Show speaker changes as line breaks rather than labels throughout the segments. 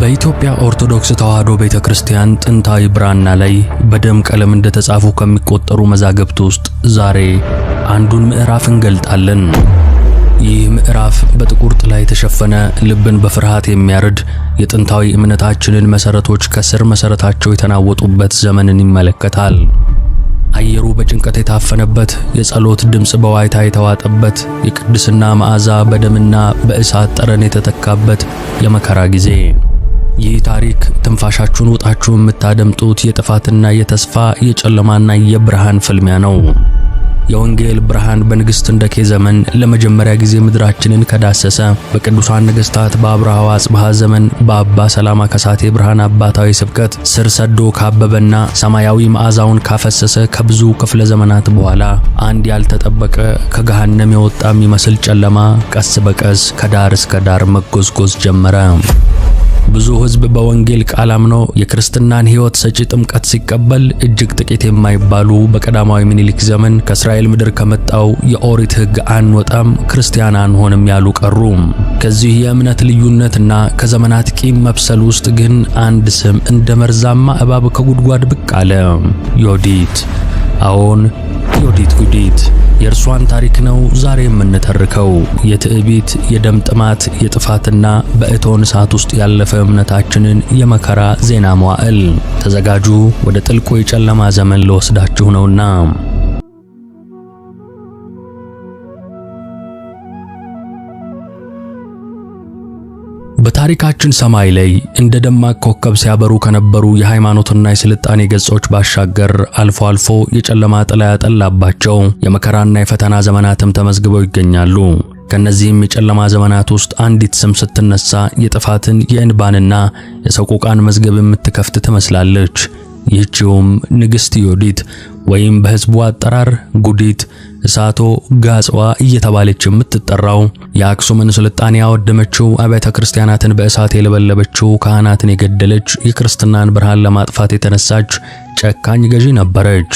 በኢትዮጵያ ኦርቶዶክስ ተዋሕዶ ቤተክርስቲያን ጥንታዊ ብራና ላይ በደም ቀለም እንደተጻፉ ከሚቆጠሩ መዛግብት ውስጥ ዛሬ አንዱን ምዕራፍ እንገልጣለን። ይህ ምዕራፍ በጥቁር ጥላ የተሸፈነ ልብን በፍርሃት የሚያርድ የጥንታዊ እምነታችንን መሰረቶች ከስር መሰረታቸው የተናወጡበት ዘመንን ይመለከታል። አየሩ በጭንቀት የታፈነበት፣ የጸሎት ድምጽ በዋይታ የተዋጠበት፣ የቅድስና መዓዛ በደምና በእሳት ጠረን የተተካበት የመከራ ጊዜ። ይህ ታሪክ ትንፋሻችሁን ውጣችሁ የምታደምጡት የጥፋትና የተስፋ የጨለማና የብርሃን ፍልሚያ ነው። የወንጌል ብርሃን በንግሥት እንደኬ ዘመን ለመጀመሪያ ጊዜ ምድራችንን ከዳሰሰ፣ በቅዱሳን ነገሥታት በአብርሃ ወአጽብሃ ዘመን በአባ ሰላማ ከሳቴ ብርሃን አባታዊ ስብከት ስር ሰዶ ካበበና ሰማያዊ መዓዛውን ካፈሰሰ ከብዙ ክፍለ ዘመናት በኋላ አንድ ያልተጠበቀ ከገሃነም የወጣ የሚመስል ጨለማ ቀስ በቀስ ከዳር እስከ ዳር መጎዝጎዝ ጀመረ። ብዙ ሕዝብ በወንጌል ቃል አምኖ የክርስትናን ሕይወት ሰጪ ጥምቀት ሲቀበል፣ እጅግ ጥቂት የማይባሉ በቀዳማዊ ምኒልክ ዘመን ከእስራኤል ምድር ከመጣው የኦሪት ሕግ አንወጣም፣ ክርስቲያን አንሆንም ያሉ ቀሩ። ከዚህ የእምነት ልዩነትና ከዘመናት ቂም መብሰል ውስጥ ግን አንድ ስም እንደ መርዛማ እባብ ከጉድጓድ ብቅ አለ። ዮዲት። አዎን፣ ዮዲት ጉዲት። የእርሷን ታሪክ ነው ዛሬ የምንተርከው። የትዕቢት፣ የደም ጥማት፣ የጥፋትና በእቶን እሳት ውስጥ ያለፈ እምነታችንን የመከራ ዜና መዋዕል። ተዘጋጁ፣ ወደ ጥልቁ የጨለማ ዘመን ልወስዳችሁ ነውና። በታሪካችን ሰማይ ላይ እንደ ደማቅ ኮከብ ሲያበሩ ከነበሩ የሃይማኖትና የስልጣኔ ገጾች ባሻገር አልፎ አልፎ የጨለማ ጥላ ያጠላባቸው የመከራና የፈተና ዘመናትም ተመዝግበው ይገኛሉ። ከነዚህም የጨለማ ዘመናት ውስጥ አንዲት ስም ስትነሳ የጥፋትን የእንባንና የሰቆቃን መዝገብ የምትከፍት ትመስላለች። ይህችውም ንግሥት ዮዲት ወይም በሕዝቡ አጠራር ጉዲት እሳቶ ጋጽዋ እየተባለች የምትጠራው የአክሱምን ስልጣኔ ያወደመችው፣ አብያተ ክርስቲያናትን በእሳት የለበለበችው፣ ካህናትን የገደለች፣ የክርስትናን ብርሃን ለማጥፋት የተነሳች ጨካኝ ገዢ ነበረች።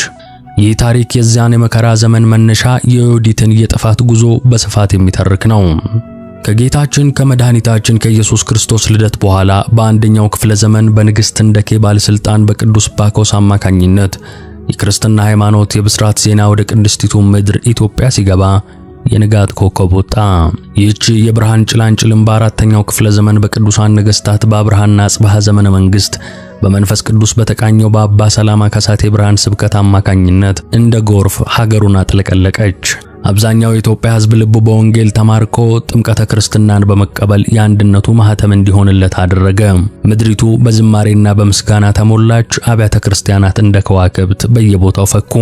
ይህ ታሪክ የዚያን የመከራ ዘመን መነሻ የዮዲትን የጥፋት ጉዞ በስፋት የሚተርክ ነው። ከጌታችን ከመድኃኒታችን ከኢየሱስ ክርስቶስ ልደት በኋላ በአንደኛው ክፍለ ዘመን በንግሥት እንደኬ ባለሥልጣን በቅዱስ ባኮስ አማካኝነት የክርስትና ሃይማኖት የብስራት ዜና ወደ ቅድስቲቱ ምድር ኢትዮጵያ ሲገባ የንጋት ኮከብ ወጣ። ይህች የብርሃን ጭላንጭልም በአራተኛው ክፍለ ዘመን በቅዱሳን ነገሥታት በአብርሃና አጽብሃ ዘመነ መንግሥት በመንፈስ ቅዱስ በተቃኘው በአባ ሰላማ ከሳቴ ብርሃን ስብከት አማካኝነት እንደ ጎርፍ ሀገሩን አጥለቀለቀች። አብዛኛው የኢትዮጵያ ሕዝብ ልቡ በወንጌል ተማርኮ ጥምቀተ ክርስትናን በመቀበል የአንድነቱ ማህተም እንዲሆንለት አደረገ። ምድሪቱ በዝማሬና በምስጋና ተሞላች። አብያተ ክርስቲያናት እንደ ከዋክብት በየቦታው ፈኩ።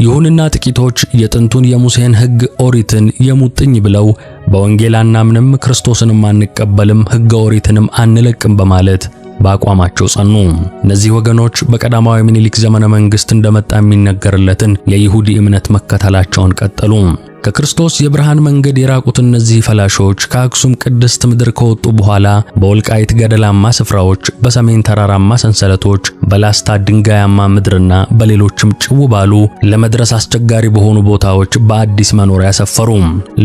ይሁንና ጥቂቶች የጥንቱን የሙሴን ሕግ ኦሪትን የሙጥኝ ብለው በወንጌል አናምንም፣ ክርስቶስንም አንቀበልም፣ ሕገ ኦሪትንም አንለቅም በማለት በአቋማቸው ጸኑ። እነዚህ ወገኖች በቀዳማዊ ምኒልክ ዘመነ መንግሥት እንደመጣ የሚነገርለትን የይሁዲ እምነት መከተላቸውን ቀጠሉ። ከክርስቶስ የብርሃን መንገድ የራቁት እነዚህ ፈላሾች ከአክሱም ቅድስት ምድር ከወጡ በኋላ በወልቃይት ገደላማ ስፍራዎች፣ በሰሜን ተራራማ ሰንሰለቶች፣ በላስታ ድንጋያማ ምድርና በሌሎችም ጭው ባሉ ለመድረስ አስቸጋሪ በሆኑ ቦታዎች በአዲስ መኖሪያ ሰፈሩ።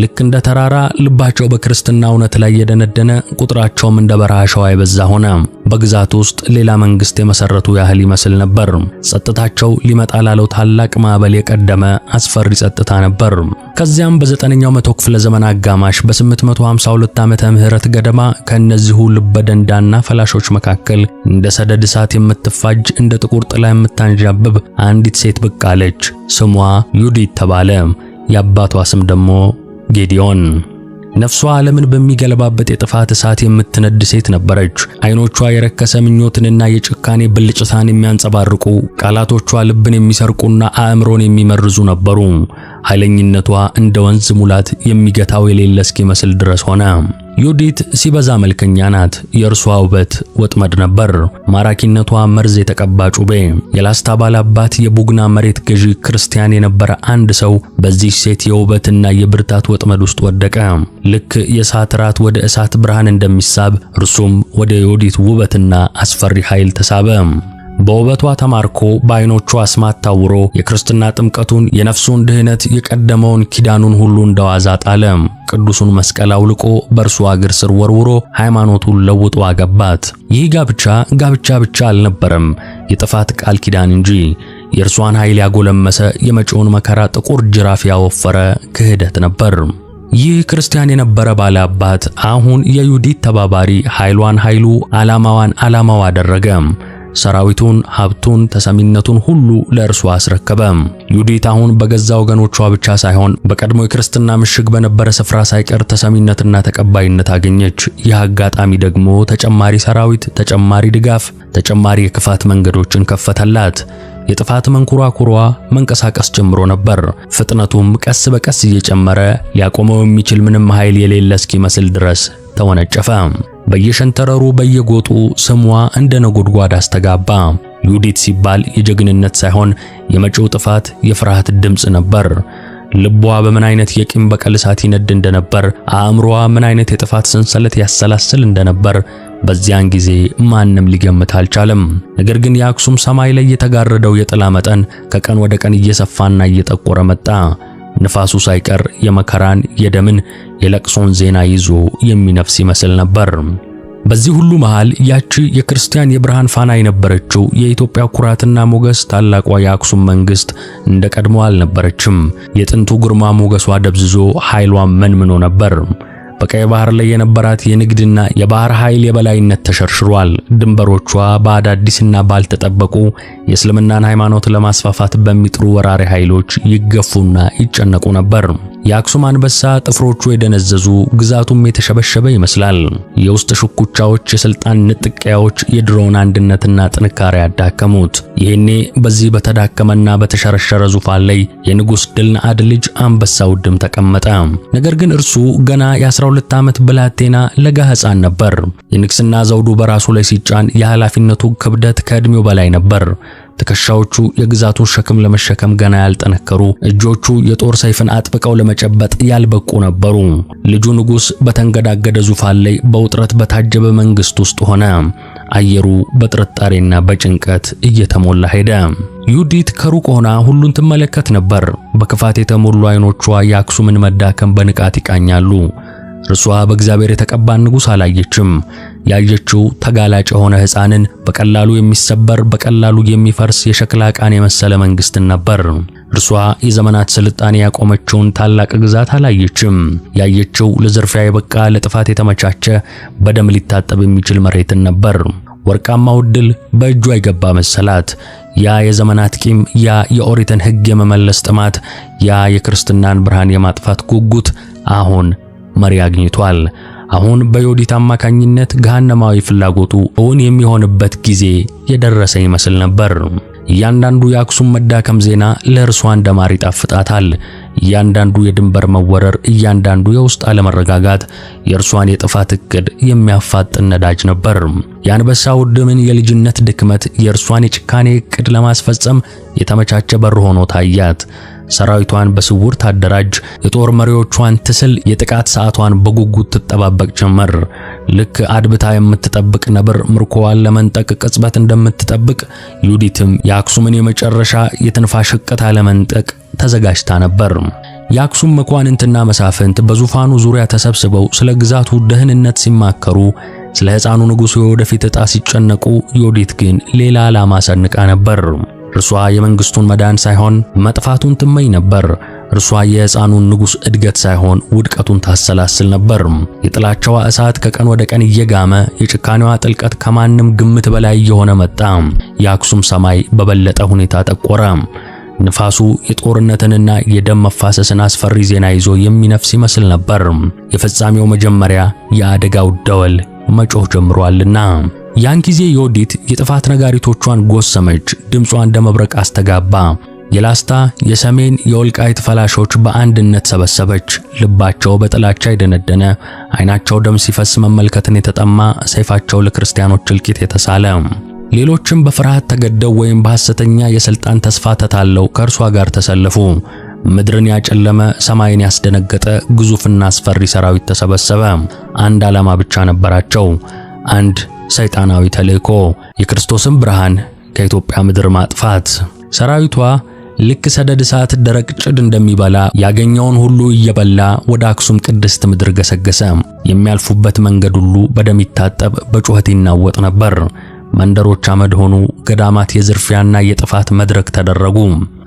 ልክ እንደ ተራራ ልባቸው በክርስትና እውነት ላይ የደነደነ፣ ቁጥራቸውም እንደ በረሃ አሸዋ የበዛ ሆነ። በግዛት ውስጥ ሌላ መንግሥት የመሰረቱ ያህል ይመስል ነበር። ጸጥታቸው ሊመጣ ላለው ታላቅ ማዕበል የቀደመ አስፈሪ ጸጥታ ነበር። ከዚያም በ9ኛው መቶ ክፍለ ዘመን አጋማሽ በ852 ዓመተ ምህረት ገደማ ከእነዚሁ ልበደንዳና ፈላሾች መካከል እንደ ሰደድ እሳት የምትፋጅ፣ እንደ ጥቁር ጥላ የምታንዣብብ አንዲት ሴት ብቅ አለች። ስሟ ዮዲት ተባለ። የአባቷ ስም ደግሞ ጌዲዮን። ነፍሷ ዓለምን በሚገለባበት የጥፋት እሳት የምትነድ ሴት ነበረች። ዓይኖቿ የረከሰ ምኞትንና የጭካኔ ብልጭታን የሚያንጸባርቁ፣ ቃላቶቿ ልብን የሚሰርቁና አእምሮን የሚመርዙ ነበሩ። ኃይለኝነቷ እንደ ወንዝ ሙላት የሚገታው የሌለ እስኪመስል ድረስ ሆነ። ዮዲት ሲበዛ መልከኛ ናት። የእርሷ ውበት ወጥመድ ነበር። ማራኪነቷ መርዝ የተቀባ ጩቤ። የላስታ ባላባት የቡግና መሬት ገዢ ክርስቲያን የነበረ አንድ ሰው በዚህ ሴት የውበትና የብርታት ወጥመድ ውስጥ ወደቀ። ልክ የእሳት ራት ወደ እሳት ብርሃን እንደሚሳብ እርሱም ወደ ዮዲት ውበትና አስፈሪ ኃይል ተሳበ። በውበቷ ተማርኮ በዓይኖቿ አስማት ታውሮ የክርስትና ጥምቀቱን የነፍሱን ድህነት የቀደመውን ኪዳኑን ሁሉ እንደዋዛ ጣለ። ቅዱሱን መስቀል አውልቆ በእርሷ እግር ስር ወርውሮ ሃይማኖቱን ለውጦ አገባት። ይህ ጋብቻ ብቻ አልነበረም፣ የጥፋት ቃል ኪዳን እንጂ። የእርሷን ኃይል ያጎለመሰ የመጪውን መከራ ጥቁር ጅራፍ ያወፈረ ክህደት ነበር። ይህ ክርስቲያን የነበረ ባለ አባት አሁን የዩዲት ተባባሪ፣ ኃይሏን ኃይሉ፣ ዓላማዋን ዓላማው አደረገ። ሰራዊቱን፣ ሀብቱን፣ ተሰሚነቱን ሁሉ ለእርሷ አስረከበ። ዩዲት አሁን በገዛ ወገኖቿ ብቻ ሳይሆን በቀድሞ የክርስትና ምሽግ በነበረ ስፍራ ሳይቀር ተሰሚነትና ተቀባይነት አገኘች። ይህ አጋጣሚ ደግሞ ተጨማሪ ሰራዊት፣ ተጨማሪ ድጋፍ፣ ተጨማሪ የክፋት መንገዶችን ከፈተላት። የጥፋት መንኮራኩሯ መንቀሳቀስ ጀምሮ ነበር። ፍጥነቱም ቀስ በቀስ እየጨመረ ሊያቆመው የሚችል ምንም ኃይል የሌለ እስኪመስል ድረስ ተወነጨፈ። በየሸንተረሩ በየጎጡ ስሟ እንደ ነጎድጓድ አስተጋባ። ዩዲት ሲባል የጀግንነት ሳይሆን የመጪው ጥፋት የፍርሃት ድምጽ ነበር። ልቧ በምን አይነት የቂም በቀል እሳት ይነድ እንደነበር፣ አእምሮዋ ምን አይነት የጥፋት ሰንሰለት ያሰላስል እንደነበር በዚያን ጊዜ ማንም ሊገምት አልቻለም። ነገር ግን የአክሱም ሰማይ ላይ የተጋረደው የጥላ መጠን ከቀን ወደ ቀን እየሰፋና እየጠቆረ መጣ። ንፋሱ ሳይቀር የመከራን፣ የደምን፣ የለቅሶን ዜና ይዞ የሚነፍስ ይመስል ነበር። በዚህ ሁሉ መሃል ያቺ የክርስቲያን የብርሃን ፋና የነበረችው የኢትዮጵያ ኩራትና ሞገስ ታላቋ የአክሱም መንግስት እንደ ቀድሞ አልነበረችም። የጥንቱ ግርማ ሞገሷ ደብዝዞ ኃይሏ መንምኖ ነበር። በቀይ ባህር ላይ የነበራት የንግድና የባህር ኃይል የበላይነት ተሸርሽሯል። ድንበሮቿ በአዳዲስና ባልተጠበቁ የእስልምናን ሃይማኖት ለማስፋፋት በሚጥሩ ወራሪ ኃይሎች ይገፉና ይጨነቁ ነበር። የአክሱም አንበሳ ጥፍሮቹ የደነዘዙ፣ ግዛቱም የተሸበሸበ ይመስላል። የውስጥ ሽኩቻዎች፣ የስልጣን ንጥቂያዎች የድሮውን አንድነትና ጥንካሬ ያዳከሙት። ይሄኔ በዚህ በተዳከመና በተሸረሸረ ዙፋን ላይ የንጉሥ ድልነአድ ልጅ አንበሳ ውድም ተቀመጠ። ነገር ግን እርሱ ገና የ12 ዓመት ብላቴና ለጋ ሕፃን ነበር። የንግስና ዘውዱ በራሱ ላይ ሲጫን የኃላፊነቱ ክብደት ከዕድሜው በላይ ነበር። ትከሻዎቹ የግዛቱን ሸክም ለመሸከም ገና ያልጠነከሩ፣ እጆቹ የጦር ሰይፍን አጥብቀው ለመጨበጥ ያልበቁ ነበሩ። ልጁ ንጉሥ በተንገዳገደ ዙፋን ላይ በውጥረት በታጀበ መንግስት ውስጥ ሆነ። አየሩ በጥርጣሬና በጭንቀት እየተሞላ ሄደ። ዩዲት ከሩቅ ሆና ሁሉን ትመለከት ነበር። በክፋት የተሞሉ ዓይኖቿ የአክሱምን መዳከም በንቃት ይቃኛሉ። እርሷ በእግዚአብሔር የተቀባን ንጉሥ አላየችም። ያየችው ተጋላጭ የሆነ ሕፃንን፣ በቀላሉ የሚሰበር በቀላሉ የሚፈርስ የሸክላ ዕቃን የመሰለ መንግስትን ነበር። እርሷ የዘመናት ስልጣኔ ያቆመችውን ታላቅ ግዛት አላየችም። ያየችው ለዝርፊያ የበቃ ለጥፋት የተመቻቸ በደም ሊታጠብ የሚችል መሬትን ነበር። ወርቃማው ዕድል በእጇ የገባ መሰላት። ያ የዘመናት ቂም፣ ያ የኦሪትን ሕግ የመመለስ ጥማት፣ ያ የክርስትናን ብርሃን የማጥፋት ጉጉት አሁን መሪ አግኝቷል። አሁን በዮዲት አማካኝነት ገሃነማዊ ፍላጎቱ እውን የሚሆንበት ጊዜ የደረሰ ይመስል ነበር። እያንዳንዱ የአክሱም መዳከም ዜና ለእርሷ እንደ ማር ይጣፍጣታል። እያንዳንዱ የድንበር መወረር፣ እያንዳንዱ የውስጥ አለመረጋጋት የእርሷን የጥፋት እቅድ የሚያፋጥን ነዳጅ ነበር። የአንበሳው ድምን የልጅነት ድክመት የእርሷን የጭካኔ እቅድ ለማስፈጸም የተመቻቸ በር ሆኖ ታያት። ሰራዊቷን በስውር ታደራጅ፣ የጦር መሪዎቿን ትስል፣ የጥቃት ሰዓቷን በጉጉት ትጠባበቅ ጀመር። ልክ አድብታ የምትጠብቅ ነብር ምርኮዋን ለመንጠቅ ቅጽበት እንደምትጠብቅ ዩዲትም የአክሱምን የመጨረሻ የትንፋሽ እቅታ ለመንጠቅ ተዘጋጅታ ነበር። የአክሱም መኳንንትና መሳፍንት በዙፋኑ ዙሪያ ተሰብስበው ስለ ግዛቱ ደህንነት ሲማከሩ፣ ስለ ሕፃኑ ንጉሥ የወደፊት ዕጣ ሲጨነቁ፣ ዩዲት ግን ሌላ ዓላማ ሰንቃ ነበር። እርሷ የመንግስቱን መዳን ሳይሆን መጥፋቱን ትመኝ ነበር። እርሷ የሕፃኑን ንጉሥ እድገት ሳይሆን ውድቀቱን ታሰላስል ነበር። የጥላቻዋ እሳት ከቀን ወደ ቀን እየጋመ፣ የጭካኔዋ ጥልቀት ከማንም ግምት በላይ እየሆነ መጣ። የአክሱም ሰማይ በበለጠ ሁኔታ ጠቆረ። ንፋሱ የጦርነትንና የደም መፋሰስን አስፈሪ ዜና ይዞ የሚነፍስ ይመስል ነበር። የፍጻሜው መጀመሪያ የአደጋው ደወል መጮህ ጀምሯልና። ያን ጊዜ ዮዲት የጥፋት ነጋሪቶቿን ጎሰመች፣ ድምጿ እንደ መብረቅ አስተጋባ። የላስታ፣ የሰሜን፣ የወልቃይት ፈላሾች በአንድነት ሰበሰበች። ልባቸው በጥላቻ የደነደነ፣ ዓይናቸው ደም ሲፈስ መመልከትን የተጠማ፣ ሰይፋቸው ለክርስቲያኖች እልቂት የተሳለ፣ ሌሎችም በፍርሃት ተገደው ወይም በሐሰተኛ የሥልጣን ተስፋ ተታለው ከእርሷ ጋር ተሰለፉ። ምድርን ያጨለመ፣ ሰማይን ያስደነገጠ ግዙፍና አስፈሪ ሰራዊት ተሰበሰበ። አንድ ዓላማ ብቻ ነበራቸው፣ አንድ ሰይጣናዊ ተልእኮ። የክርስቶስን ብርሃን፣ ከኢትዮጵያ ምድር ማጥፋት። ሰራዊቷ ልክ ሰደድ እሳት ደረቅ ጭድ እንደሚበላ ያገኘውን ሁሉ እየበላ ወደ አክሱም ቅድስት ምድር ገሰገሰ። የሚያልፉበት መንገድ ሁሉ በደም ይታጠብ፣ በጩኸት ይናወጥ ነበር። መንደሮች አመድ ሆኑ። ገዳማት የዝርፊያና የጥፋት መድረክ ተደረጉ።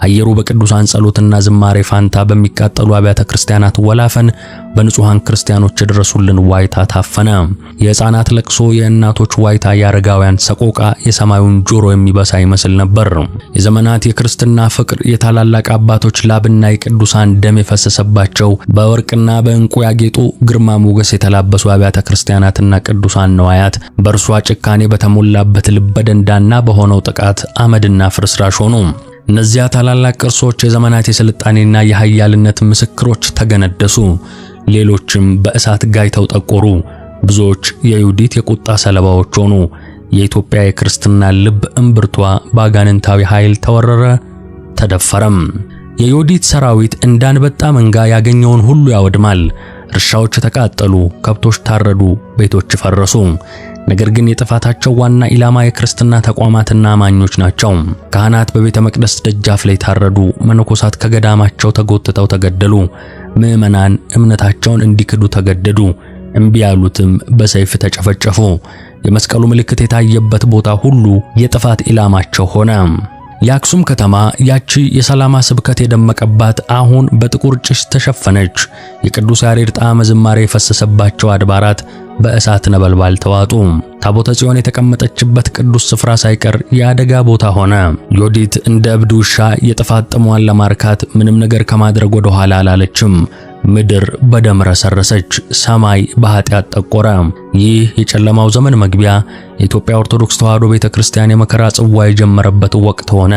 አየሩ በቅዱሳን ጸሎትና ዝማሬ ፋንታ በሚቃጠሉ አብያተ ክርስቲያናት ወላፈን በንጹሃን ክርስቲያኖች የደረሱልን ዋይታ ታፈነ። የሕፃናት ለቅሶ፣ የእናቶች ዋይታ፣ የአረጋውያን ሰቆቃ የሰማዩን ጆሮ የሚበሳ ይመስል ነበር። የዘመናት የክርስትና ፍቅር፣ የታላላቅ አባቶች ላብና የቅዱሳን ደም የፈሰሰባቸው በወርቅና በዕንቁ ያጌጡ ግርማ ሞገስ የተላበሱ አብያተ ክርስቲያናትና ቅዱሳን ነዋያት በእርሷ ጭካኔ በተሞላበት ልበ ደንዳና በሆነው ጥቃት አመድና ፍርስራሽ ሆኑ። እነዚያ ታላላቅ ቅርሶች የዘመናት የስልጣኔና የኃያልነት ምስክሮች ተገነደሱ። ሌሎችም በእሳት ጋይተው ጠቆሩ። ብዙዎች የይሁዲት የቁጣ ሰለባዎች ሆኑ። የኢትዮጵያ የክርስትና ልብ እምብርቷ በአጋንንታዊ ኃይል ተወረረ፣ ተደፈረም። የይሁዲት ሰራዊት እንዳንበጣ መንጋ ያገኘውን ሁሉ ያወድማል። እርሻዎች ተቃጠሉ፣ ከብቶች ታረዱ፣ ቤቶች ፈረሱ። ነገር ግን የጥፋታቸው ዋና ኢላማ የክርስትና ተቋማትና አማኞች ናቸው። ካህናት በቤተ መቅደስ ደጃፍ ላይ ታረዱ። መነኮሳት ከገዳማቸው ተጎትተው ተገደሉ። ምዕመናን እምነታቸውን እንዲክዱ ተገደዱ። እምቢ ያሉትም በሰይፍ ተጨፈጨፉ። የመስቀሉ ምልክት የታየበት ቦታ ሁሉ የጥፋት ኢላማቸው ሆነ። የአክሱም ከተማ ያቺ የሰላማ ስብከት የደመቀባት አሁን በጥቁር ጭስ ተሸፈነች። የቅዱስ ያሬድ ጣዕመ ዝማሬ የፈሰሰባቸው አድባራት በእሳት ነበልባል ተዋጡ። ታቦተ ጽዮን የተቀመጠችበት ቅዱስ ስፍራ ሳይቀር የአደጋ ቦታ ሆነ። ዮዲት እንደ እብድ ውሻ የጥፋት ጥሟን ለማርካት ምንም ነገር ከማድረግ ወደ ኋላ አላለችም። ምድር በደም ረሰረሰች፣ ሰማይ በኃጢአት ጠቆረ። ይህ የጨለማው ዘመን መግቢያ የኢትዮጵያ ኦርቶዶክስ ተዋሕዶ ቤተክርስቲያን የመከራ ጽዋ የጀመረበት ወቅት ሆነ።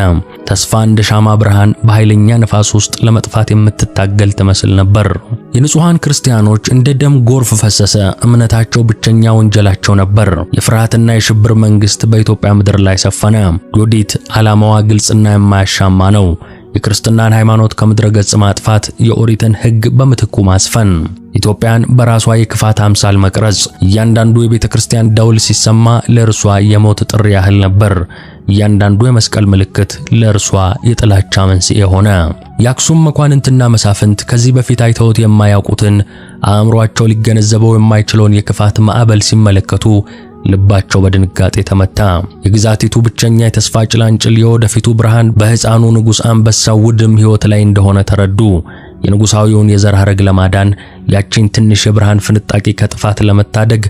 ተስፋ እንደ ሻማ ብርሃን በኃይለኛ ነፋስ ውስጥ ለመጥፋት የምትታገል ትመስል ነበር። የንጹሃን ክርስቲያኖች እንደ ደም ጎርፍ ፈሰሰ። እምነታቸው ብቸኛ ወንጀላቸው ነበር። የፍርሃትና የሽብር መንግስት በኢትዮጵያ ምድር ላይ ሰፈነ። ዮዲት ዓላማዋ ግልጽና የማያሻማ ነው። የክርስትናን ሃይማኖት ከምድረ ገጽ ማጥፋት፣ የኦሪትን ሕግ በምትኩ ማስፈን፣ ኢትዮጵያን በራሷ የክፋት አምሳል መቅረጽ። እያንዳንዱ የቤተ ክርስቲያን ደውል ሲሰማ ለእርሷ የሞት ጥሪ ያህል ነበር። እያንዳንዱ የመስቀል ምልክት ለእርሷ የጥላቻ መንስኤ ሆነ። የአክሱም መኳንንትና መሳፍንት ከዚህ በፊት አይተውት የማያውቁትን አእምሮአቸው ሊገነዘበው የማይችለውን የክፋት ማዕበል ሲመለከቱ ልባቸው በድንጋጤ ተመታ። የግዛቲቱ ብቸኛ የተስፋ ጭላንጭል የወደፊቱ ብርሃን በሕፃኑ ንጉሥ አንበሳው ውድም ሕይወት ላይ እንደሆነ ተረዱ። የንጉሣዊውን የዘር ሐረግ ለማዳን ያቺን ትንሽ የብርሃን ፍንጣቂ ከጥፋት ለመታደግ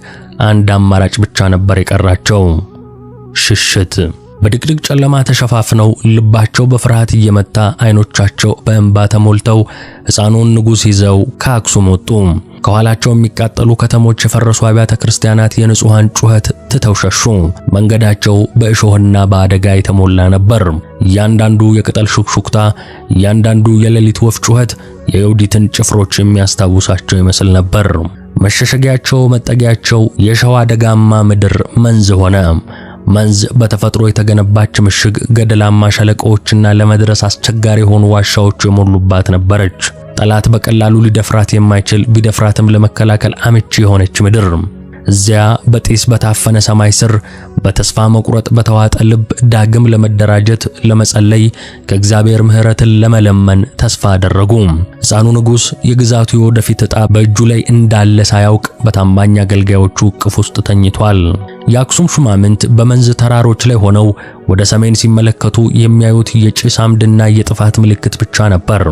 አንድ አማራጭ ብቻ ነበር የቀራቸው፤ ሽሽት። በድቅድቅ ጨለማ ተሸፋፍነው ልባቸው በፍርሃት እየመታ ዓይኖቻቸው በእንባ ተሞልተው ሕፃኑን ንጉሥ ይዘው ከአክሱም ወጡ። ከኋላቸው የሚቃጠሉ ከተሞች፣ የፈረሱ አብያተ ክርስቲያናት የንጹሃን ጩኸት ትተው ሸሹ። መንገዳቸው በእሾህና በአደጋ የተሞላ ነበር። እያንዳንዱ የቅጠል ሹክሹክታ፣ እያንዳንዱ የሌሊት ወፍ ጩኸት የዮዲትን ጭፍሮች የሚያስታውሳቸው ይመስል ነበር። መሸሸጊያቸው፣ መጠጊያቸው የሸዋ ደጋማ ምድር መንዝ ሆነ። መንዝ በተፈጥሮ የተገነባች ምሽግ፣ ገደላማ ሸለቆዎችና ለመድረስ አስቸጋሪ የሆኑ ዋሻዎች የሞሉባት ነበረች። ጠላት በቀላሉ ሊደፍራት የማይችል ቢደፍራትም ለመከላከል አመቺ የሆነች ምድር። እዚያ በጢስ በታፈነ ሰማይ ስር በተስፋ መቁረጥ በተዋጠ ልብ ዳግም ለመደራጀት፣ ለመጸለይ፣ ከእግዚአብሔር ምሕረትን ለመለመን ተስፋ አደረጉ። ሕፃኑ ንጉሥ የግዛቱ የወደፊት ዕጣ በእጁ ላይ እንዳለ ሳያውቅ በታማኝ አገልጋዮቹ እቅፍ ውስጥ ተኝቷል። የአክሱም ሹማምንት በመንዝ ተራሮች ላይ ሆነው ወደ ሰሜን ሲመለከቱ የሚያዩት የጭስ አምድና የጥፋት ምልክት ብቻ ነበር።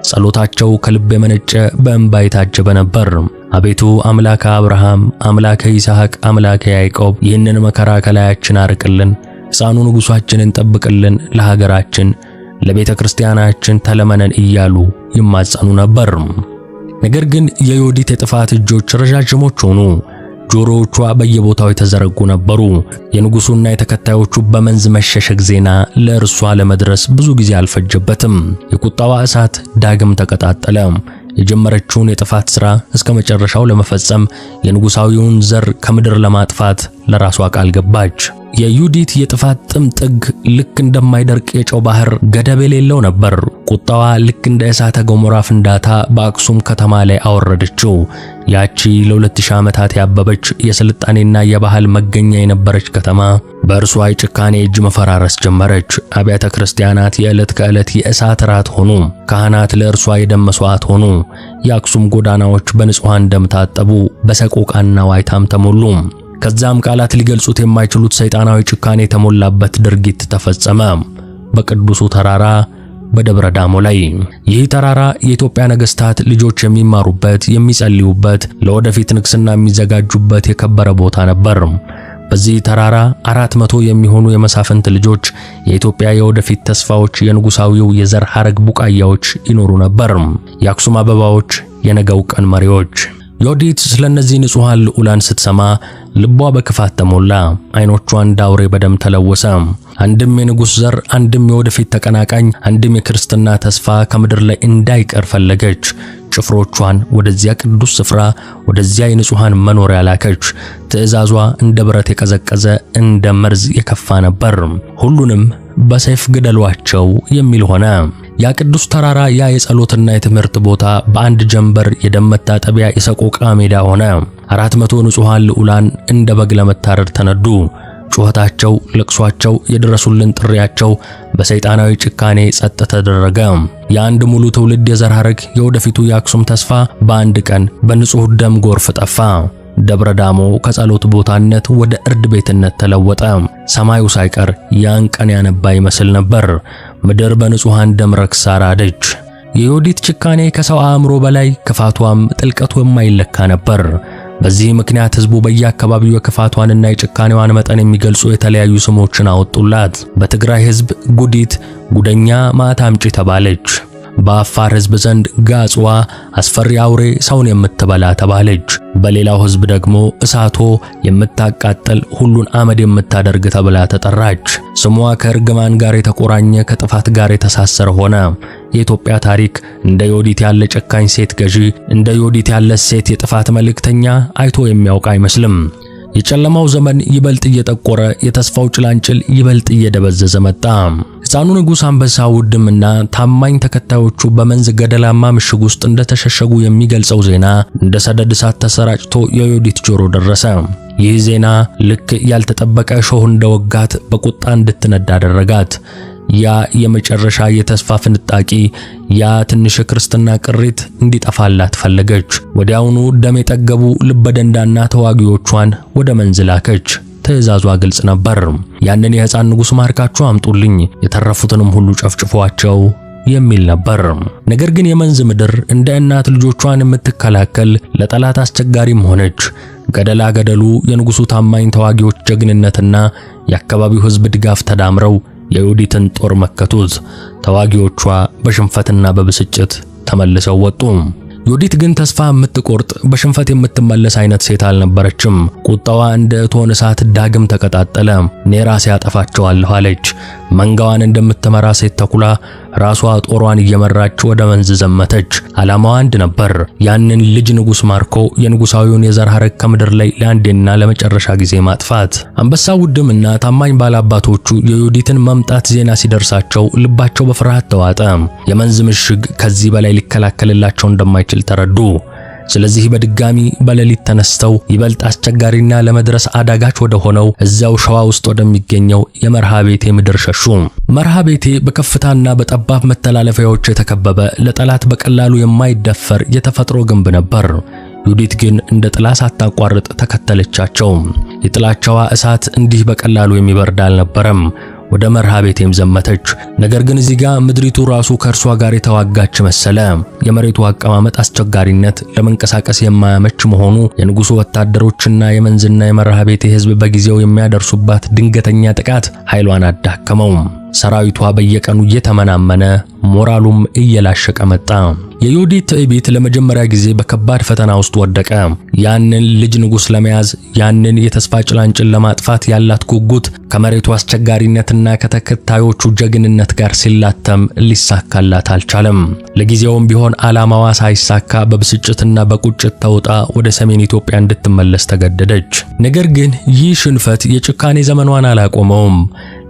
ጸሎታቸው ከልብ የመነጨ በእንባ የታጀበ ነበር። አቤቱ አምላከ አብርሃም፣ አምላከ ይስሐቅ፣ አምላከ ያዕቆብ ይህንን መከራ ከላያችን አርቅልን፣ ሕፃኑ ንጉሣችንን ጠብቅልን፣ ለሀገራችን ለቤተ ክርስቲያናችን ተለመነን እያሉ ይማጸኑ ነበር። ነገር ግን የዮዲት የጥፋት እጆች ረዣዥሞች ሆኑ። ጆሮዎቿ በየቦታው የተዘረጉ ነበሩ። የንጉሱና የተከታዮቹ በመንዝ መሸሸግ ዜና ለእርሷ ለመድረስ ብዙ ጊዜ አልፈጀበትም። የቁጣዋ እሳት ዳግም ተቀጣጠለ። የጀመረችውን የጥፋት ሥራ እስከ መጨረሻው ለመፈጸም የንጉሳዊውን ዘር ከምድር ለማጥፋት ለራሷ ቃል ገባች። የዩዲት የጥፋት ጥግ ልክ እንደማይደርቅ የጨው ባህር ገደብ የሌለው ነበር። ቁጣዋ ልክ እንደ እሳተ ገሞራ ፍንዳታ በአክሱም ከተማ ላይ አወረደችው። ያቺ ለ2000 ዓመታት ያበበች የስልጣኔና የባህል መገኛ የነበረች ከተማ በእርሷ የጭካኔ እጅ መፈራረስ ጀመረች። አብያተ ክርስቲያናት የዕለት ከዕለት የእሳት ራት ሆኑ። ካህናት ለእርሷ የደም መስዋዕት ሆኑ። የአክሱም ጎዳናዎች በንጹሃን ደም ታጠቡ፣ በሰቆቃና ዋይታም ተሞሉ። ከዛም ቃላት ሊገልጹት የማይችሉት ሰይጣናዊ ጭካኔ የተሞላበት ድርጊት ተፈጸመ። በቅዱሱ ተራራ በደብረ ዳሞ ላይ። ይህ ተራራ የኢትዮጵያ ነገሥታት ልጆች የሚማሩበት፣ የሚጸልዩበት፣ ለወደፊት ንግስና የሚዘጋጁበት የከበረ ቦታ ነበር። በዚህ ተራራ 400 የሚሆኑ የመሳፍንት ልጆች፣ የኢትዮጵያ የወደፊት ተስፋዎች፣ የንጉሳዊው የዘር ሐረግ ቡቃያዎች ይኖሩ ነበር። የአክሱም አበባዎች፣ የነገው ቀን መሪዎች። ዮዲት ስለነዚህ ንጹሃን ልዑላን ስትሰማ ልቧ በክፋት ተሞላ። አይኖቿ እንደ አውሬ በደም ተለወሰ። አንድም የንጉሥ ዘር፣ አንድም የወደፊት ተቀናቃኝ፣ አንድም የክርስትና ተስፋ ከምድር ላይ እንዳይቀር ፈለገች። ጭፍሮቿን ወደዚያ ቅዱስ ስፍራ፣ ወደዚያ የንጹሃን መኖሪያ ላከች። ትእዛዟ እንደ ብረት የቀዘቀዘ እንደ መርዝ የከፋ ነበር። ሁሉንም በሰይፍ ግደሏቸው የሚል ሆነ። ያ ቅዱስ ተራራ፣ ያ የጸሎትና የትምህርት ቦታ በአንድ ጀንበር የደም መታጠቢያ የሰቆቃ ሜዳ ሆነ። 400 ንጹሃን ልዑላን እንደ በግ ለመታረድ ተነዱ። ጩኸታቸው፣ ለቅሷቸው፣ የድረሱልን ጥሪያቸው በሰይጣናዊ ጭካኔ ጸጥ ተደረገ። የአንድ ሙሉ ትውልድ የዘር ሐረግ፣ የወደፊቱ የአክሱም ተስፋ በአንድ ቀን በንጹህ ደም ጎርፍ ጠፋ። ደብረ ዳሞ ከጸሎት ቦታነት ወደ እርድ ቤትነት ተለወጠ። ሰማዩ ሳይቀር ያን ቀን ያነባ ይመስል ነበር። ምድር በንጹሃን ደም ረክሳ ራደች። የዮዲት ጭካኔ ከሰው አእምሮ በላይ፣ ክፋቷም ጥልቀቱ የማይለካ ነበር። በዚህ ምክንያት ሕዝቡ በየአካባቢው የክፋቷንና የጭካኔዋን መጠን የሚገልጹ የተለያዩ ስሞችን አወጡላት። በትግራይ ሕዝብ ጉዲት፣ ጉደኛ፣ ማታ አምጪ ተባለች። በአፋር ሕዝብ ዘንድ ጋጽዋ፣ አስፈሪ አውሬ፣ ሰውን የምትበላ ተባለች። በሌላው ሕዝብ ደግሞ እሳቶ፣ የምታቃጥል፣ ሁሉን አመድ የምታደርግ ተብላ ተጠራች። ስሟ ከእርግማን ጋር የተቆራኘ፣ ከጥፋት ጋር የተሳሰረ ሆነ። የኢትዮጵያ ታሪክ እንደ ዮዲት ያለ ጨካኝ ሴት ገዢ፣ እንደ ዮዲት ያለ ሴት የጥፋት መልእክተኛ አይቶ የሚያውቅ አይመስልም። የጨለማው ዘመን ይበልጥ እየጠቆረ፣ የተስፋው ጭላንጭል ይበልጥ እየደበዘዘ መጣ። ሕፃኑ ንጉሥ አንበሳ ውድምና ታማኝ ተከታዮቹ በመንዝ ገደላማ ምሽግ ውስጥ እንደተሸሸጉ የሚገልጸው ዜና እንደ ሰደድ እሳት ተሰራጭቶ የዮዲት ጆሮ ደረሰ። ይህ ዜና ልክ ያልተጠበቀ እሾህ እንደወጋት በቁጣ እንድትነዳ አደረጋት። ያ የመጨረሻ የተስፋ ፍንጣቂ፣ ያ ትንሽ ክርስትና ቅሪት እንዲጠፋላት ፈለገች። ወዲያውኑ ደም የጠገቡ ልበደንዳና ተዋጊዎቿን ወደ መንዝ ላከች። ትእዛዟ ግልጽ ነበር። ያንን የሕፃን ንጉሥ ማርካችሁ አምጡልኝ፣ የተረፉትንም ሁሉ ጨፍጭፏቸው የሚል ነበር። ነገር ግን የመንዝ ምድር እንደ እናት ልጆቿን የምትከላከል ለጠላት አስቸጋሪም ሆነች። ገደላ ገደሉ፣ የንጉሡ ታማኝ ተዋጊዎች ጀግንነትና የአካባቢው ሕዝብ ድጋፍ ተዳምረው የዮዲትን ጦር መከቱት። ተዋጊዎቿ በሽንፈትና በብስጭት ተመልሰው ወጡ። ዮዲት ግን ተስፋ የምትቆርጥ በሽንፈት የምትመለስ አይነት ሴት አልነበረችም። ቁጣዋ እንደ እቶን እሳት ዳግም ተቀጣጠለ። እኔ ራሴ አጠፋቸዋለሁ አለች። መንጋዋን እንደምትመራ ሴት ተኩላ ራሷ ጦሯን እየመራች ወደ መንዝ ዘመተች። ዓላማዋ አንድ ነበር፣ ያንን ልጅ ንጉሥ ማርኮ የንጉሳዊውን የዘር ሐረግ ከምድር ላይ ለአንዴና ለመጨረሻ ጊዜ ማጥፋት። አንበሳ ውድምና ታማኝ ባላባቶቹ የዮዲትን መምጣት ዜና ሲደርሳቸው ልባቸው በፍርሃት ተዋጠ። የመንዝ ምሽግ ከዚህ በላይ ሊከላከልላቸው እንደማይችል ተረዱ። ስለዚህ በድጋሚ በሌሊት ተነስተው ይበልጥ አስቸጋሪና ለመድረስ አዳጋች ወደ ሆነው እዛው ሸዋ ውስጥ ወደሚገኘው የመርሃ ቤቴ ምድር ሸሹ። መርሃ ቤቴ በከፍታና በጠባብ መተላለፊያዎች የተከበበ ለጠላት በቀላሉ የማይደፈር የተፈጥሮ ግንብ ነበር። ዮዲት ግን እንደ ጥላ ሳታቋርጥ ተከተለቻቸው። የጥላቻዋ እሳት እንዲህ በቀላሉ የሚበርድ አልነበረም። ወደ መርሃ ቤቴም ዘመተች። ነገር ግን እዚህ ጋር ምድሪቱ ራሱ ከእርሷ ጋር የተዋጋች መሰለ። የመሬቱ አቀማመጥ አስቸጋሪነት፣ ለመንቀሳቀስ የማያመች መሆኑ የንጉሡ ወታደሮችና የመንዝና የመርሃ ቤቴ ሕዝብ በጊዜው የሚያደርሱባት ድንገተኛ ጥቃት ኃይሏን አዳከመው። ሰራዊቷ በየቀኑ እየተመናመነ ሞራሉም እየላሸቀ መጣ። የዮዲት ትዕቢት ለመጀመሪያ ጊዜ በከባድ ፈተና ውስጥ ወደቀ። ያንን ልጅ ንጉሥ ለመያዝ፣ ያንን የተስፋ ጭላንጭል ለማጥፋት ያላት ጉጉት ከመሬቱ አስቸጋሪነትና ከተከታዮቹ ጀግንነት ጋር ሲላተም ሊሳካላት አልቻለም። ለጊዜውም ቢሆን ዓላማዋ ሳይሳካ በብስጭትና በቁጭት ተውጣ ወደ ሰሜን ኢትዮጵያ እንድትመለስ ተገደደች። ነገር ግን ይህ ሽንፈት የጭካኔ ዘመኗን አላቆመውም።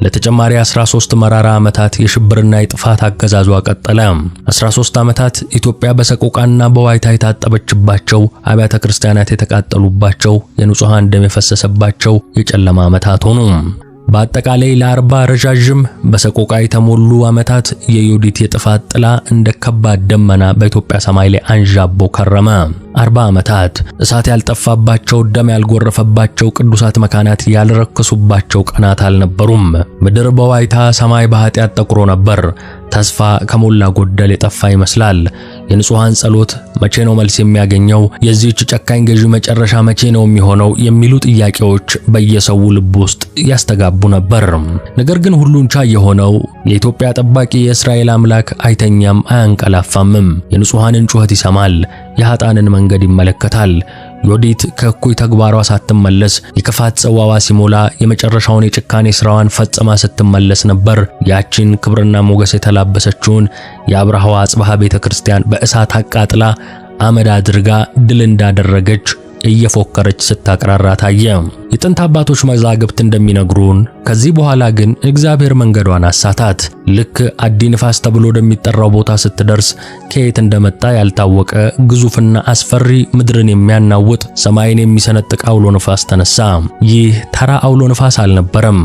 ለተጨማሪ 13 መራራ ዓመታት የሽብርና የጥፋት አገዛዟ ቀጠለ። 13 ዓመታት ኢትዮጵያ በሰቆቃና በዋይታ የታጠበችባቸው፣ አብያተ ክርስቲያናት የተቃጠሉባቸው፣ የንጹሃን ደም የፈሰሰባቸው የጨለማ ዓመታት ሆኑ። በአጠቃላይ ለ40 ረዣዥም በሰቆቃ የተሞሉ ዓመታት የዮዲት የጥፋት ጥላ እንደ ከባድ ደመና በኢትዮጵያ ሰማይ ላይ አንዣቦ ከረመ። 40 ዓመታት እሳት ያልጠፋባቸው፣ ደም ያልጎረፈባቸው፣ ቅዱሳት መካናት ያልረከሱባቸው ቀናት አልነበሩም። ምድር በዋይታ ሰማይ በኃጢአት ጠቁሮ ነበር። ተስፋ ከሞላ ጎደል የጠፋ ይመስላል። የንጹሃን ጸሎት መቼ ነው መልስ የሚያገኘው? የዚህች ጨካኝ ገዢ መጨረሻ መቼ ነው የሚሆነው? የሚሉ ጥያቄዎች በየሰው ልብ ውስጥ ያስተጋቡ ነበር። ነገር ግን ሁሉን ቻይ የሆነው የኢትዮጵያ ጠባቂ የእስራኤል አምላክ አይተኛም አያንቀላፋምም። የንጹሃንን ጩኸት ይሰማል፣ የኃጥአንን መንገድ ይመለከታል። ዮዲት ከእኩይ ተግባሯ ሳትመለስ፣ የክፋት ጽዋዋ ሲሞላ፣ የመጨረሻውን የጭካኔ ሥራዋን ፈጽማ ስትመለስ ነበር ያቺን ክብርና ሞገስ የተላበሰችውን የአብርሃዋ አጽብሃ ቤተክርስቲያን በእሳት አቃጥላ አመድ አድርጋ ድል እንዳደረገች እየፎከረች ስታቀራራ ታየ። የጥንት አባቶች መዛግብት እንደሚነግሩን ከዚህ በኋላ ግን እግዚአብሔር መንገዷን አሳታት። ልክ አዲ ንፋስ ተብሎ ወደሚጠራው ቦታ ስትደርስ ከየት እንደመጣ ያልታወቀ ግዙፍና አስፈሪ ምድርን የሚያናውጥ ሰማይን የሚሰነጥቅ አውሎ ንፋስ ተነሳ። ይህ ተራ አውሎ ንፋስ አልነበረም።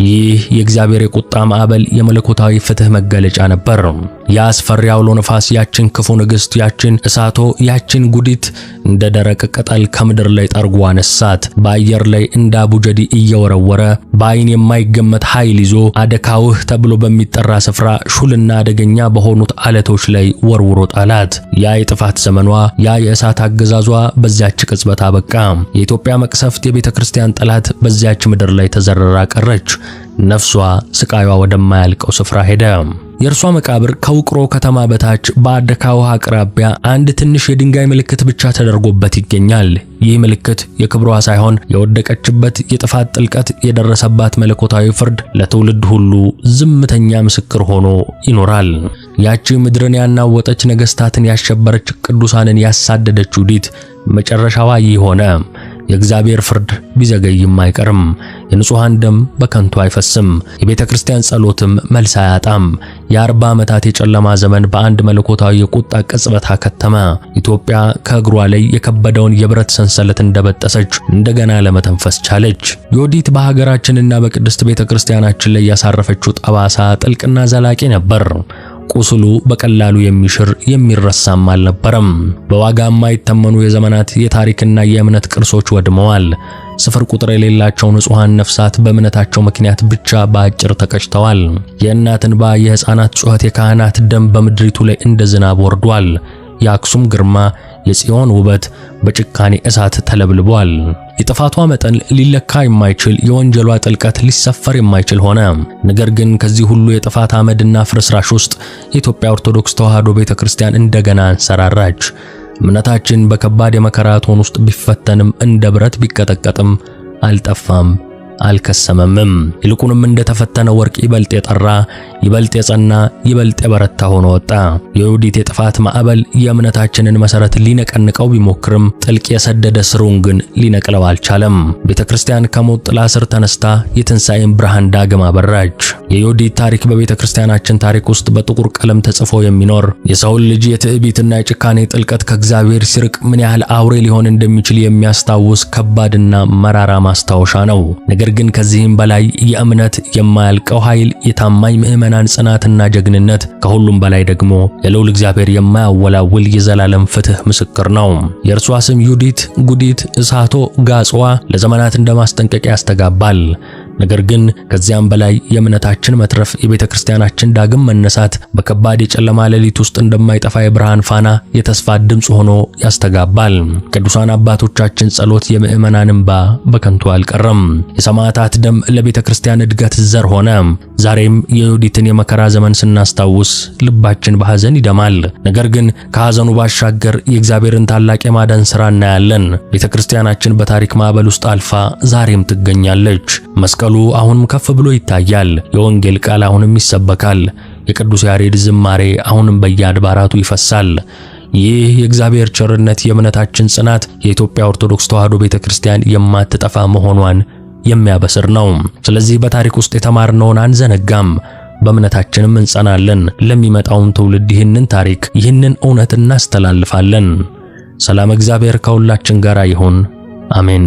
ይህ የእግዚአብሔር የቁጣ ማዕበል የመለኮታዊ ፍትህ መገለጫ ነበር። ያ አስፈሪ አውሎ ንፋስ ያችን ክፉ ንግሥት፣ ያችን እሳቶ፣ ያችን ጉዲት እንደ ደረቅ ቅጠል ከምድር ላይ ጠርጎ አነሳት። በአየር ላይ እንደ አቡጀዲ እየወረወረ በአይን የማይገመት ኃይል ይዞ አደካውህ ተብሎ በሚጠራ ስፍራ ሹልና አደገኛ በሆኑት አለቶች ላይ ወርውሮ ጣላት። ያ የጥፋት ዘመኗ፣ ያ የእሳት አገዛዟ በዚያች ቅጽበት አበቃ። የኢትዮጵያ መቅሰፍት፣ የቤተ ክርስቲያን ጠላት በዚያች ምድር ላይ ተዘረራ ቀረች። ነፍሷ ስቃይዋ ወደማያልቀው ስፍራ ሄደ። የእርሷ መቃብር ከውቅሮ ከተማ በታች በአደካ ውሃ አቅራቢያ አንድ ትንሽ የድንጋይ ምልክት ብቻ ተደርጎበት ይገኛል። ይህ ምልክት የክብሯ ሳይሆን የወደቀችበት የጥፋት ጥልቀት፣ የደረሰባት መለኮታዊ ፍርድ ለትውልድ ሁሉ ዝምተኛ ምስክር ሆኖ ይኖራል። ያቺ ምድርን ያናወጠች፣ ነገሥታትን ያሸበረች፣ ቅዱሳንን ያሳደደች ዮዲት መጨረሻዋ ይህ ሆነ። የእግዚአብሔር ፍርድ ቢዘገይም አይቀርም። የንጹሃን ደም በከንቱ አይፈስም። የቤተ ክርስቲያን ጸሎትም መልስ አያጣም። የ40 ዓመታት የጨለማ ዘመን በአንድ መለኮታዊ የቁጣ ቅጽበት አከተመ። ኢትዮጵያ ከእግሯ ላይ የከበደውን የብረት ሰንሰለት እንደበጠሰች እንደገና ለመተንፈስ ቻለች። ዮዲት በሀገራችንና በቅድስት ቤተ ክርስቲያናችን ላይ ያሳረፈችው ጠባሳ ጥልቅና ዘላቂ ነበር። ቁስሉ በቀላሉ የሚሽር የሚረሳም አልነበረም። በዋጋ የማይተመኑ የዘመናት የታሪክና የእምነት ቅርሶች ወድመዋል። ስፍር ቁጥር የሌላቸው ንጹሃን ነፍሳት በእምነታቸው ምክንያት ብቻ በአጭር ተቀጭተዋል። የእናት እንባ፣ የሕፃናት ጩኸት፣ የካህናት ደም በምድሪቱ ላይ እንደ ዝናብ ወርዷል። የአክሱም ግርማ፣ የጽዮን ውበት በጭካኔ እሳት ተለብልቧል። የጥፋቷ መጠን ሊለካ የማይችል፣ የወንጀሏ ጥልቀት ሊሰፈር የማይችል ሆነ። ነገር ግን ከዚህ ሁሉ የጥፋት አመድና ፍርስራሽ ውስጥ የኢትዮጵያ ኦርቶዶክስ ተዋሕዶ ቤተክርስቲያን እንደገና አንሰራራች። እምነታችን በከባድ የመከራ እቶን ውስጥ ቢፈተንም እንደ ብረት ቢቀጠቀጥም አልጠፋም፣ አልከሰመምም። ይልቁንም እንደተፈተነ ወርቅ ይበልጥ የጠራ፣ ይበልጥ የጸና፣ ይበልጥ የበረታ ሆኖ ወጣ። የዮዲት የጥፋት ማዕበል የእምነታችንን መሰረት ሊነቀንቀው ቢሞክርም ጥልቅ የሰደደ ስሩን ግን ሊነቅለው አልቻለም። ቤተክርስቲያን ከሞት ጥላ ስር ተነስታ የትንሣኤን ብርሃን ዳግም አበራች። የዮዲት ታሪክ በቤተክርስቲያናችን ታሪክ ውስጥ በጥቁር ቀለም ተጽፎ የሚኖር የሰውን ልጅ የትዕቢትና የጭካኔ ጥልቀት ከእግዚአብሔር ሲርቅ ምን ያህል አውሬ ሊሆን እንደሚችል የሚያስታውስ ከባድና መራራ ማስታወሻ ነው። ነገር ግን ከዚህም በላይ የእምነት የማያልቀው ኃይል፣ የታማኝ ምዕመናን ጽናትና ጀግንነት፣ ከሁሉም በላይ ደግሞ የልዑል እግዚአብሔር የማያወላውል የዘላለም ፍትህ ምስክር ነው። የእርሷ ስም ዮዲት፣ ጉዲት፣ እሳቶ፣ ጋጽዋ ለዘመናት እንደ ማስጠንቀቂያ ያስተጋባል። ነገር ግን ከዚያም በላይ የእምነታችን መትረፍ፣ የቤተ ክርስቲያናችን ዳግም መነሳት በከባድ የጨለማ ሌሊት ውስጥ እንደማይጠፋ የብርሃን ፋና የተስፋ ድምጽ ሆኖ ያስተጋባል። ቅዱሳን አባቶቻችን ጸሎት፣ የምዕመናን እንባ በከንቱ አልቀረም። የሰማዕታት ደም ለቤተ ክርስቲያን እድገት ዘር ሆነ። ዛሬም የዮዲትን የመከራ ዘመን ስናስታውስ ልባችን በሐዘን ይደማል። ነገር ግን ከሐዘኑ ባሻገር የእግዚአብሔርን ታላቅ የማዳን ሥራ እናያለን። ቤተ ክርስቲያናችን በታሪክ ማዕበል ውስጥ አልፋ ዛሬም ትገኛለች። መስቀሉ አሁንም ከፍ ብሎ ይታያል። የወንጌል ቃል አሁንም ይሰበካል። የቅዱስ ያሬድ ዝማሬ አሁንም በየአድባራቱ ይፈሳል። ይህ የእግዚአብሔር ቸርነት፣ የእምነታችን ጽናት፣ የኢትዮጵያ ኦርቶዶክስ ተዋሕዶ ቤተክርስቲያን የማትጠፋ መሆኗን የሚያበስር ነው። ስለዚህ በታሪክ ውስጥ የተማርነውን አንዘነጋም፣ በእምነታችንም እንጸናለን። ለሚመጣውም ትውልድ ይህንን ታሪክ፣ ይህንን እውነት እናስተላልፋለን። ሰላም እግዚአብሔር ከሁላችን ጋር ይሁን። አሜን።